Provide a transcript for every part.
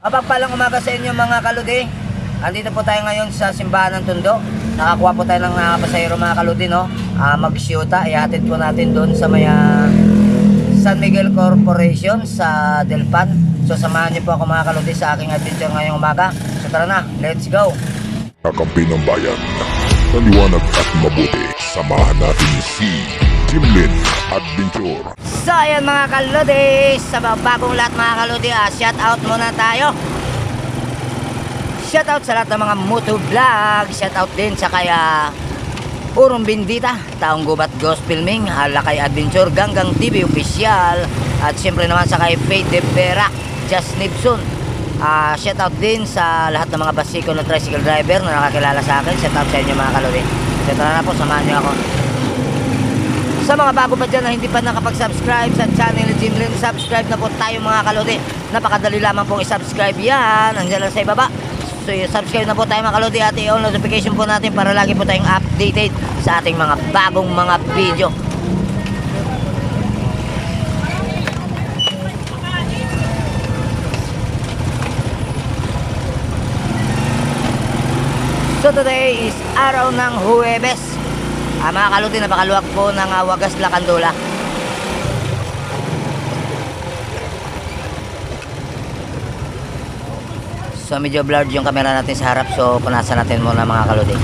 Mapagpalang umaga sa inyo mga kaludi. Andito po tayo ngayon sa simbahan ng Tondo. Nakakuha po tayo ng pasahero mga kaludi, no? Mag-shoota, ihatid po natin doon sa may San Miguel Corporation sa Delpan. So samahan niyo po ako mga kaludi sa aking adventure ngayong umaga. So tara na, let's go! Kakampi ng bayan, maliwanag at mabuti. Samahan natin si Jimlin Adventure. So ayan mga kaludi, sa bagong lahat mga kaludi, shout out muna tayo. Shout out sa lahat ng mga motovlog. Shout out din sa kaya Urong Bindita, Taong Gubat Gospelming, Halakay Adventure, Ganggang TV Official, at siyempre naman sa kay Faith De Vera, Just Nibson. Shout out din sa lahat ng mga basiko na tricycle driver na nakakilala sa akin. Shout out sa inyo mga kaludi. So tara na po, samahan nyo ako. Sa mga bago pa dyan na hindi pa nakapag-subscribe sa channel ni Jimlin, subscribe na po tayo mga kaludi. Napakadali lamang pong i-subscribe yan. Nandiyan lang sa ibaba. So subscribe na po tayo mga kaludi at i-on notification po natin para lagi po tayong updated sa ating mga bagong mga video. So today is araw ng Huwebes. Mga kaludi, napakaluwag po ng Wagas Lacandula. So medyo blurred yung camera natin sa harap, so punasan natin muna mga kaludi.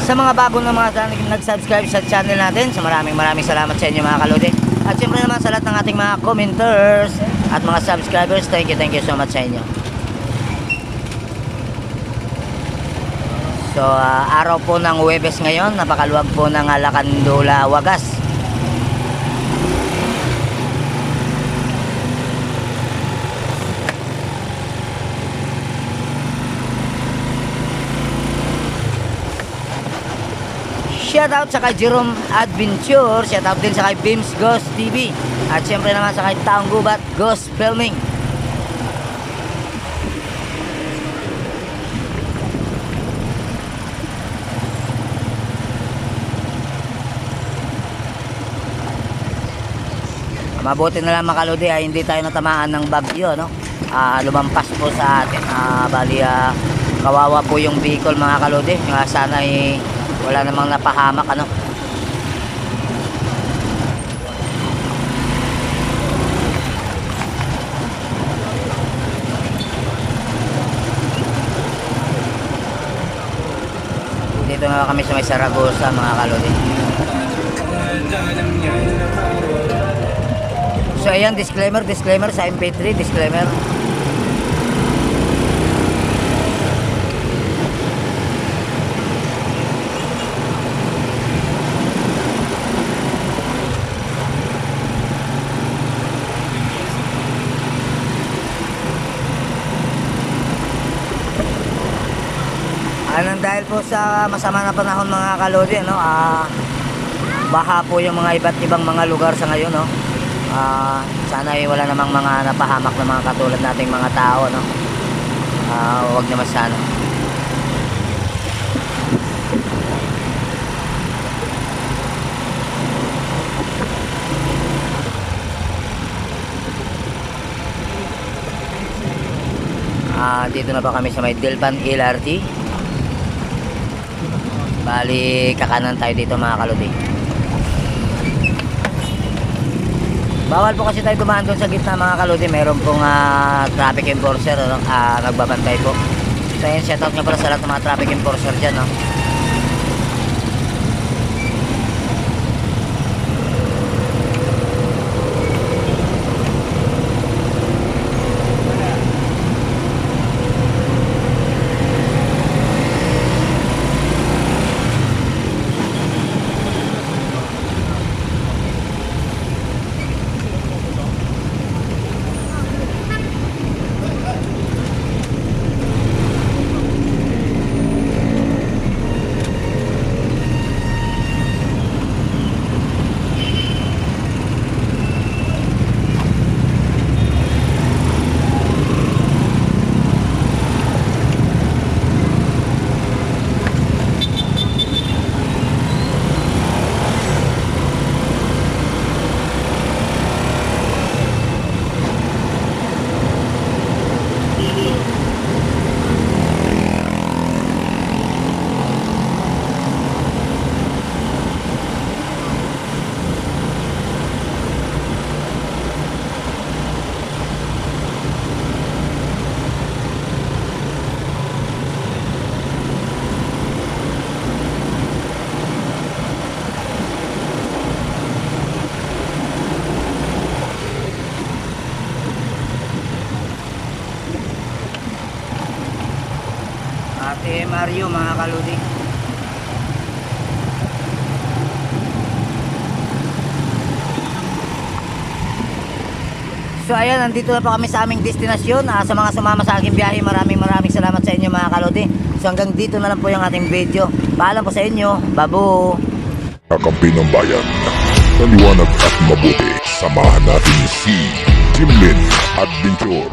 Sa mga bago na mga nag-subscribe sa channel natin, so maraming salamat sa inyo mga kaludi. At siyempre naman sa lahat ng ating mga commenters at mga subscribers, thank you so much sa inyo. So araw po ng Huwebes ngayon, napakaluwag po ng Lacandula, Wagas. Shoutout sa kay Jerome Adventure, shoutout din sa kay Beams Ghost TV, at siyempre naman sa kay Taong Gubat Ghost Filming. Mabuti na lang mga kaludi ay hindi tayo natamaan ng bagyo, no? Lumampas po sa atin. Bali kawawa po yung vehicle mga kaludi. Sana ay wala namang napahamak, ano. Dito nga kami sa may Saragosa mga kaludi. So ayan, disclaimer sa MP3, disclaimer. Dahil po sa masama na panahon mga kalodi, no, baha po yung mga iba't ibang mga lugar sa ngayon, no. Sana ay wala namang mga napahamak na mga katulad nating mga tao, no. Huwag naman sana. Dito na pa kami sa may Delpan LRT. Bali, kakanan tayo dito mga kaludi. Bawal po kasi tayo dumaan doon sa gitna mga kaludi. Meron pong traffic enforcer, nagbabantay po. So yun, shoutout nga pala sa lahat ng mga traffic enforcer dyan, no? kaludi. So ayan, nandito na po kami sa aming destinasyon. Sa mga sumama sa aking biyahe, maraming salamat sa inyo mga kaludi. So hanggang dito na lang po yung ating video. Paalam po sa inyo. Babu! Kakampi ng bayan, maliwanag at mabuti. Samahan natin si Jimlin Adventure.